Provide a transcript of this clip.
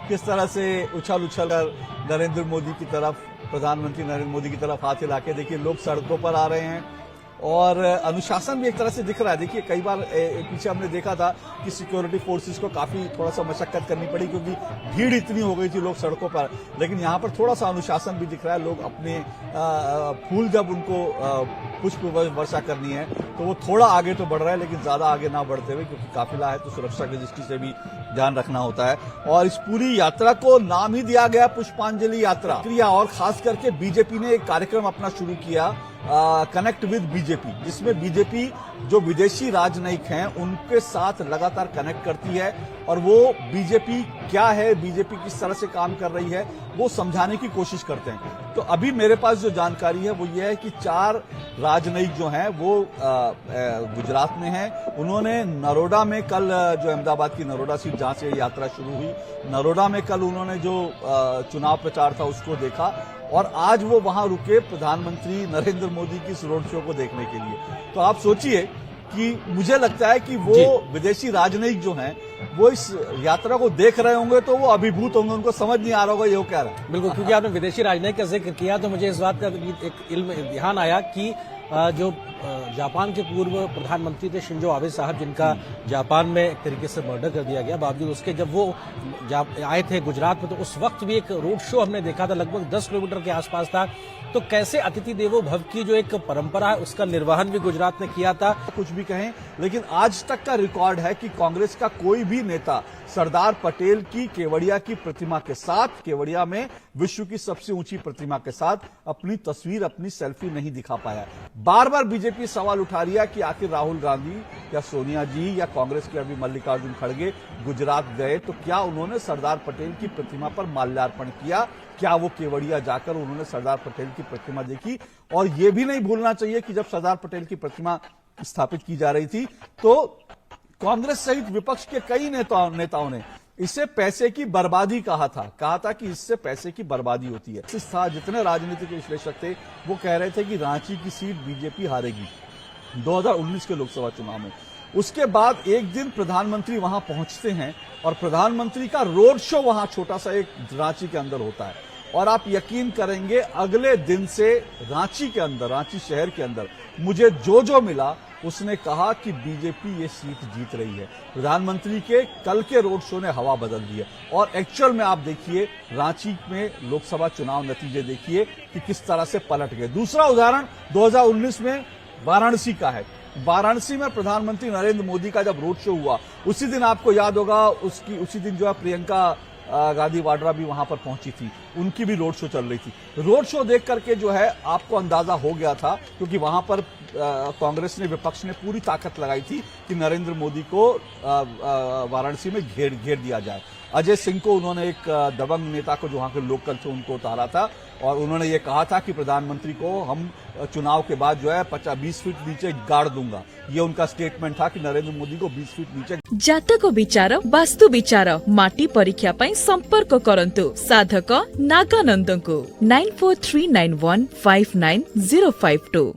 किस तरह से उछल उछल कर नरेंद्र मोदी की तरफ, प्रधानमंत्री नरेंद्र मोदी की तरफ हाथ हिला के देखिए लोग सड़कों पर आ रहे हैं और अनुशासन भी एक तरह से दिख रहा है। देखिए कई बार पीछे हमने देखा था कि सिक्योरिटी फोर्सेस को काफी थोड़ा सा मशक्कत करनी पड़ी क्योंकि भीड़ इतनी हो गई थी लोग सड़कों पर, लेकिन यहाँ पर थोड़ा सा अनुशासन भी दिख रहा है। लोग अपने फूल जब उनको पुष्प वर्षा करनी है तो वो थोड़ा आगे तो बढ़ रहा है, लेकिन ज्यादा आगे ना बढ़ते हुए, क्योंकि काफिला है तो सुरक्षा की दृष्टि से भी ध्यान रखना होता है। और इस पूरी यात्रा को नाम ही दिया गया पुष्पांजलि यात्रा। और खास करके बीजेपी ने एक कार्यक्रम अपना शुरू किया, कनेक्ट विद बीजेपी, जिसमें बीजेपी जो विदेशी राजनयिक हैं उनके साथ लगातार कनेक्ट करती है और वो बीजेपी क्या है, बीजेपी किस तरह से काम कर रही है, वो समझाने की कोशिश करते हैं। तो अभी मेरे पास जो जानकारी है वो ये है कि 4 राजनयिक जो हैं वो गुजरात में हैं। उन्होंने नरोडा में कल, जो अहमदाबाद की नरोडा सीट जहां से यात्रा शुरू हुई, नरोडा में कल उन्होंने जो चुनाव प्रचार था उसको देखा और आज वो वहां रुके प्रधानमंत्री नरेंद्र मोदी की इस रोड शो को देखने के लिए। तो आप सोचिए कि मुझे लगता है कि वो विदेशी राजनयिक जो हैं वो इस यात्रा को देख रहे होंगे तो वो अभिभूत होंगे, उनको समझ नहीं आ रहा होगा ये क्या रहा है। बिल्कुल, क्योंकि आपने विदेशी राजनयिक का जिक्र किया तो मुझे इस बात का एक इल्म ध्यान आया कि जो जापान के पूर्व प्रधानमंत्री थे शिंजो आबे साहब, जिनका जापान में एक तरीके से मर्डर कर दिया गया, बावजूद उसके जब वो आए थे गुजरात में तो उस वक्त भी एक रोड शो हमने देखा था, लगभग 10 किलोमीटर के आसपास था। तो कैसे अतिथि देवो भव की जो एक परंपरा है उसका निर्वहन भी गुजरात ने किया था। कुछ भी कहें, लेकिन आज तक का रिकॉर्ड है कि कांग्रेस का कोई भी नेता सरदार पटेल की केवड़िया की प्रतिमा के साथ, केवड़िया में विश्व की सबसे ऊंची प्रतिमा के साथ अपनी तस्वीर, अपनी सेल्फी नहीं दिखा पाया। बार बार बीजेपी सवाल उठा रही है कि आखिर राहुल गांधी या सोनिया जी या कांग्रेस के अभी मल्लिकार्जुन खड़गे गुजरात गए तो क्या उन्होंने सरदार पटेल की प्रतिमा पर माल्यार्पण किया, क्या वो केवड़िया जाकर उन्होंने सरदार पटेल की प्रतिमा देखी। और ये भी नहीं भूलना चाहिए कि जब सरदार पटेल की प्रतिमा स्थापित की जा रही थी तो कांग्रेस सहित विपक्ष के कई नेताओं ने इसे पैसे की बर्बादी कहा था कि इससे पैसे की बर्बादी होती है। जितने राजनीतिक विश्लेषक थे वो कह रहे थे कि रांची की सीट बीजेपी हारेगी 2019 के लोकसभा चुनाव में। उसके बाद एक दिन प्रधानमंत्री वहां पहुंचते हैं और प्रधानमंत्री का रोड शो वहां छोटा सा एक रांची के अंदर होता है और आप यकीन करेंगे अगले दिन से रांची के अंदर, रांची शहर के अंदर मुझे जो मिला उसने कहा कि बीजेपी ये सीट जीत रही है। प्रधानमंत्री के कल के रोड शो ने हवा बदल दी है और एक्चुअल में आप देखिए रांची में लोकसभा चुनाव नतीजे देखिए कि किस तरह से पलट गए। दूसरा उदाहरण 2019 में वाराणसी का है। वाराणसी में प्रधानमंत्री नरेंद्र मोदी का जब रोड शो हुआ उसी दिन आपको याद होगा उसी दिन जो है प्रियंका गांधी वाड्रा भी वहां पर पहुंची थी, उनकी भी रोड शो चल रही थी। रोड शो देख करके जो है आपको अंदाजा हो गया था क्योंकि वहां पर कांग्रेस ने, विपक्ष ने पूरी ताकत लगाई थी कि नरेंद्र मोदी को वाराणसी में घेर दिया जाए। अजय सिंह को उन्होंने एक दबंग नेता को जो वहां के लोकल थे उनको उतारा था और उन्होंने ये कहा था कि प्रधानमंत्री को हम चुनाव के बाद जो है 20 फीट नीचे गाड़ दूंगा। ये उनका स्टेटमेंट था कि नरेंद्र मोदी को 20 फीट नीचे। जातक विचार, वास्तु विचार, माटी परीक्षा पई संपर्क करंतु साधक नागानंद को 9439159052।